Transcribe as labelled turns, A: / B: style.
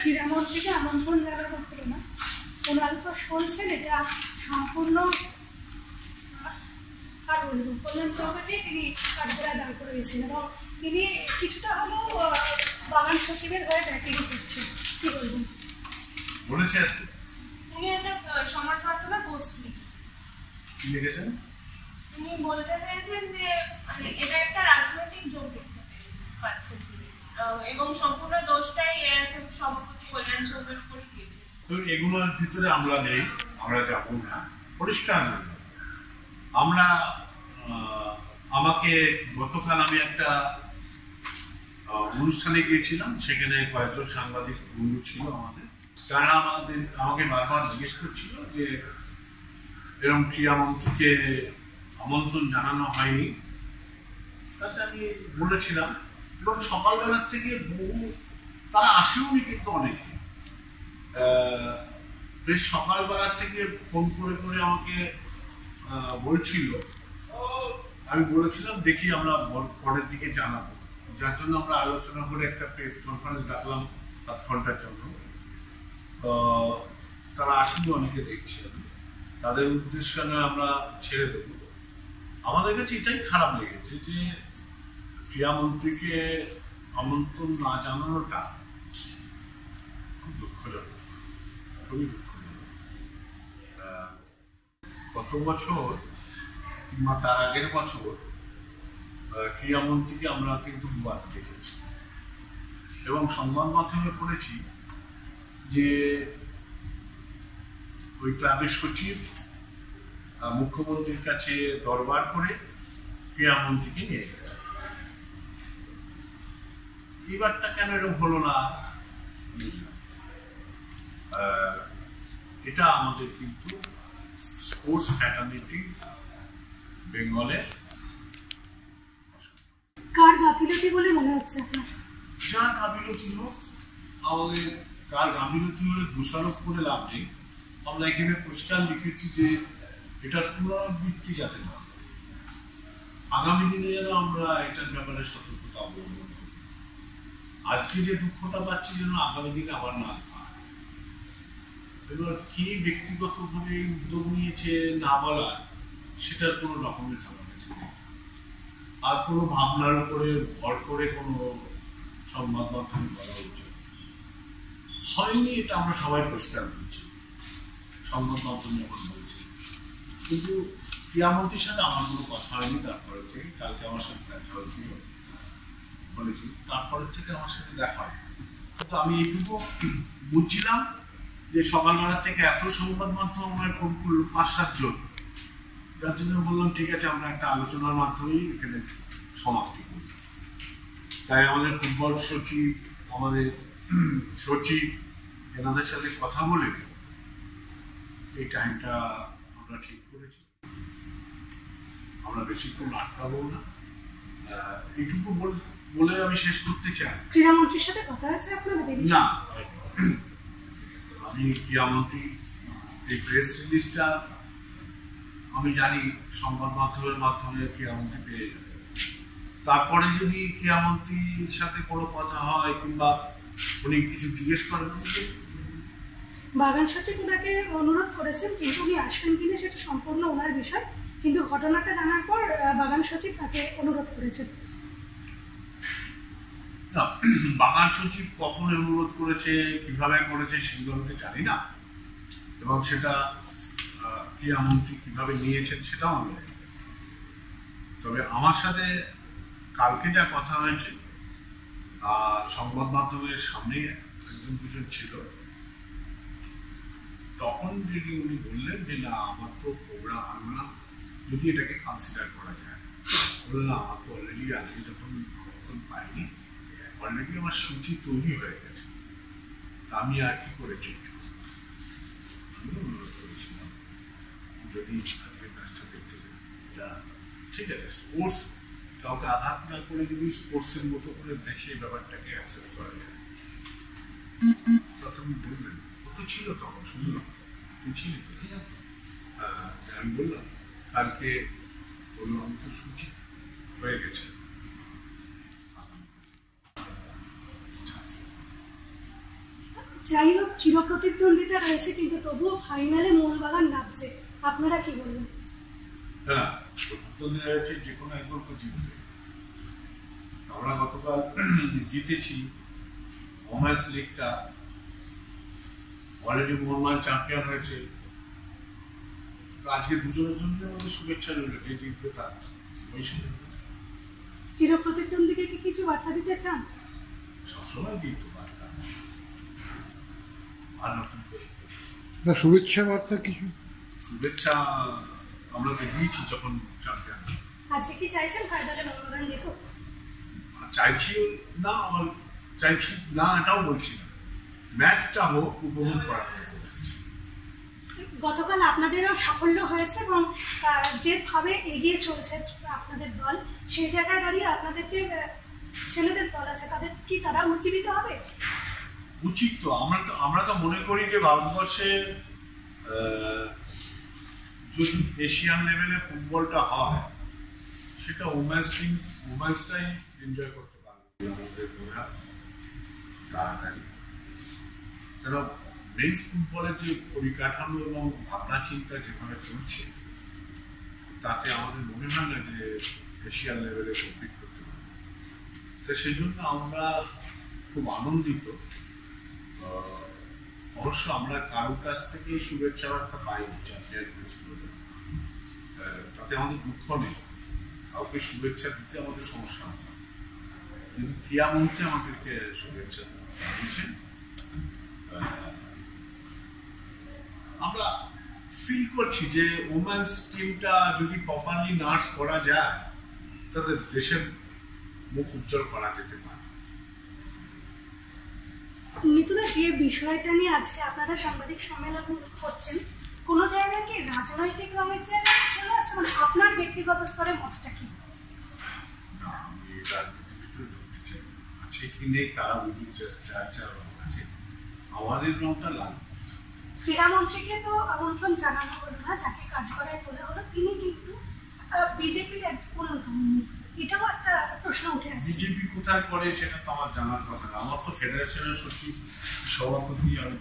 A: ক্রীড়ামন্ত্রীকে আমন্ত্রণ জানানো হলো না। ওনারা তো শুনছেন এটা সম্পূর্ণ কল্যাণ চৌধুরী তিনি কাঠগড়ায় দাঁড় করিয়েছেন এবং তিনি কিছুটা হলেও বাগান সচিবের হয়ে ব্যাটিং করছেন। কি বলবেন?
B: বলেছেন
C: উনি একটা সমাজ মাধ্যমে পোস্ট
B: লিখেছেন,
C: তিনি বলতে চাইছেন যে মানে এটা একটা রাজনৈতিক যোগ দেখতে পাচ্ছেন এবং সম্পূর্ণ দোষটাই সভাপতি কল্যাণ চৌধুরীর উপরে দিয়েছে।
B: তো এগুলোর ভিতরে আমরা নেই, আমরা যাবো না, পরিষ্কার না। আমরা আমাকে গতকাল আমি একটা অনুষ্ঠানে গিয়েছিলাম, সেখানে কয়েকজন সাংবাদিক বন্ধু ছিল আমাদের, তারা আমাকে বারবার জিজ্ঞেস করছিল যে এরকম ক্রীড়ামন্ত্রীকে আমন্ত্রণ জানানো হয়নি। তাতে আমি বলেছিলাম, এবং সকালবেলার থেকে বহু তারা আসেওনি, কিন্তু অনেকে বেশ সকালবেলার থেকে ফোন করে করে আমাকে বলছিল। আমি বলেছিলাম দেখি আমরা পরের দিকে জানাবো, যার জন্য আমরা আলোচনা করে একটা প্রেস কনফারেন্স ডাকলাম 7 ঘন্টার জন্য। তারা আসেনি, অনেকে দেখছি তাদের উদ্দেশ্য নয় আমরা ছেড়ে দেব। আমাদের কাছে এটাই খারাপ লেগেছে যে ক্রীড়ামন্ত্রীকে আমন্ত্রণ না জানানোটা খুব দুঃখজনক, খুবই দুঃখজনক। গত বছর কিংবা তার আগের বছর ক্রীড়ামন্ত্রীকে আমরা কিন্তু গোয়াতে দেখেছি এবং সংবাদ মাধ্যমে পড়েছি যে ওই ক্লাবের সচিব মুখ্যমন্ত্রীর কাছে দরবার করে ক্রীড়ামন্ত্রীকে নিয়ে গেছে। এবারটা কেন এরকম হলো না বুঝলাম। এটা আমাদের কিন্তু স্পোর্টস ফ্র্যাটার্নিটি বেঙ্গলে
A: কার গাফিলতি বলে মনে হচ্ছে আপনার?
B: যার গাফিলতি হোক, আমাদের কার গাফিলতি হলে দোষারোপ করে লাভ নেই। আমরা এখানে পরিষ্কার লিখেছি যে এটার পুনরাবৃত্তি যাতে না হয়, আগামী দিনে যেন আমরা এটার ব্যাপারে সতর্কতা অবলম্বন করি। আজকে যে দুঃখটা পাচ্ছি যেন আগামী দিনে আবার না পায়। এবার কি ব্যক্তিগতভাবে উদ্যোগ নিয়েছে না বলার, সেটার কোনো ডকুমেন্টস আমার কাছে নেই। আর কোনো ভাবনার উপরে ভর করে কোনো সংবাদ মাধ্যমে বলা উচিত হয়নি, এটা আমরা সবাই পরিষ্কার করছি সংবাদ মাধ্যম যখন বলছি। কিন্তু ক্রীড়ামন্ত্রীর সাথে আমার কোনো কথা হয়নি তারপরে থেকে। কালকে আমার সাথে দেখা হয়েছিল বলেছি, তারপরের থেকে আমার সাথে দেখা হয়। কিন্তু আমি এইটুকু বুঝছিলাম যে সকালবেলা থেকে এত সংবাদ মাধ্যম আমার ফোন করলো 5-7 জন, যার জন্য বললাম ঠিক আছে আমরা একটা আলোচনার মাধ্যমেই এখানে সমাপ্তি করি। তাই আমাদের ফুটবল সচিব, আমাদের সচিব, এনাদের সাথে কথা বলে এই টাইমটা আমরা ঠিক করেছি। আমরা বেশিক্ষণ আটকাবো না, এইটুকু বলে আমি শেষ করতে চাই।
A: ক্রীড়ামন্ত্রীর সাথে কথা হয়েছে আপনাদের?
B: না, আমি ক্রীড়ামন্ত্রী এই প্রেস রিলিজটা আমি জানি সংবাদ মাধ্যমের মাধ্যমে ক্রীড়ামন্ত্রী পেয়ে যাবে। তারপরে যদি ক্রীড়ামন্ত্রীর সাথে কোনো কথা হয় কিংবা উনি কিছু জিজ্ঞেস করেন,
A: বাগান সচিব ওনাকে অনুরোধ করেছেন, কিন্তু উনি আসবেন কিনা সেটা সম্পূর্ণ ওনার বিষয়। কিন্তু ঘটনাটা জানার পর বাগান সচিব তাকে অনুরোধ করেছেন।
B: না, বাগান সচিব কখন অনুরোধ করেছে, কিভাবে করেছে সেগুলো আমি তো জানি না, এবং সেটা ক্রীড়ামন্ত্রী কিভাবে নিয়েছেন সেটাও আমি জানি। তবে আমার সাথে কালকে যা কথা হয়েছে, সংবাদ মাধ্যমের সামনে একজন দুজন ছিল, তখন যদি উনি বললেন যে না আমার তো প্রোগ্রাম আনবো না, যদি এটাকে কনসিডার করা যায়, বললাম আমার তো অলরেডি আজকে যখন আমন্ত্রণ পাইনি, অলরেডি আমার সূচি তৈরি হয়ে গেছে, তা আমি আর কি করে চেঞ্জ করব। আমি অনুরোধ করেছিলাম যদি আজকে ম্যাচটা দেখতে যান, ঠিক আছে, স্পোর্টস কাউকে আঘাত না করে যদি স্পোর্টসের মতো করে দেখে ব্যাপারটাকে অ্যাকসেপ্ট করা যায়। তখন বললেন ও তো ছিল, তখন শুনলাম তুই ছিলি তো। আমি বললাম কালকে বললাম আমি তো সূচি হয়ে গেছে,
A: যাই হোক, চিরপ্রতিদ্বন্দ্বিতা রয়েছে, কিন্তু তবুও ফাইনালে মোহনবাগান নামছে, আপনারা কি বলবেন?
B: না, প্রতিদ্বন্দ্বিতা রয়েছে, যে কোনো একদল তো জিতবে। আমরা গতকাল জিতেছি ওমেন্স লিগটা, অলরেডি মোহনবাগান চ্যাম্পিয়ন হয়েছে। আজকে দুজনের জন্য আমাদের শুভেচ্ছা রইল, যে জিতবে তার
A: চিরপ্রতিদ্বন্দ্বীকে কি কিছু বার্তা দিতে চান?
B: সবসময় দিই তো বার্তা, আর নতুন করে
D: না শুভেচ্ছা বার্তা কিছু?
B: শুভেচ্ছা আমরা তো দিয়েছি যখন চ্যাম্পিয়ন।
A: আজকে কি চাইছেন ফাইনালে মোহনবাগান জিতুক?
B: চাইছি না, আমার চাইছি না এটাও বলছি না, ম্যাচটা হোক, উপভোগ করা।
A: গতকাল আপনাদেরও সাফল্য হয়েছে এবং যেভাবে এগিয়ে চলছে আপনাদের দল, সেই জায়গায় দাঁড়িয়ে আপনাদের যে ছেলেদের দল আছে তারা উজ্জীবিত হবে?
B: উচিত তো। আমরা তো মনে করি যে ভারতবর্ষে যদি এশিয়ান লেভেলে ফুটবলটা হয়, সেটা ওমেন্সটাই এনজয় করতে পারবে আমাদের তাড়াতাড়ি। কেন মেন্স ফুটবলের যে পরিকাঠামো এবং ভাবনা চিন্তা যেভাবে চলছে, তাতে আমাদের মনে হয় না যে এশিয়ান লেভেলে কমপ্লিট করতে পারবে। তো সেই জন্য আমরা খুব আনন্দিত। অবশ্য আমরা কারোর কাছ থেকেই শুভেচ্ছা বার্তা পাইনি চ্যাম্পিয়ন হয়েছিল, তাতে আমাদের দুঃখ নেই। কাউকে শুভেচ্ছা দিতে আমাদের সমস্যা নেই, কিন্তু ক্রীড়ামন্ত্রী আমাদেরকে শুভেচ্ছা দিয়েছেন। আমরা ফিল করছি যে ওমেন্স টিমটা যদি প্রপারলি নার্স করা যায়, তাদের দেশের মুখ উজ্জ্বল করা যেতে পারে।
A: নিতুদা, যে বিষয়টা নিয়ে আজকে আপনারা সাংবাদিক সম্মেলন করছেন, কোনো জায়গায় কি রাজনৈতিক রঙের জায়গায় চলে আসছে? মানে আপনার ব্যক্তিগত স্তরে মতটা কি?
B: না, আমি রাজনীতির ভিতরে ঢুকতে চাই, আছে কি নেই তারা বুঝুক, যার রঙ আছে। আমাদের রঙটা লাল।
A: ক্রীড়ামন্ত্রীকে তো আমন্ত্রণ জানানো হলো না, যাকে কাঠগড়ায় তোলা হলো তিনি কিন্তু বিজেপির অন্যতম। এটাও একটা প্রশ্ন উঠে আসছে।
B: বিজেপি কোথায় করে সেটা তো আমার জানার কথা না। আমার তো ফেডারেশনের সচিব, সভাপতি আমি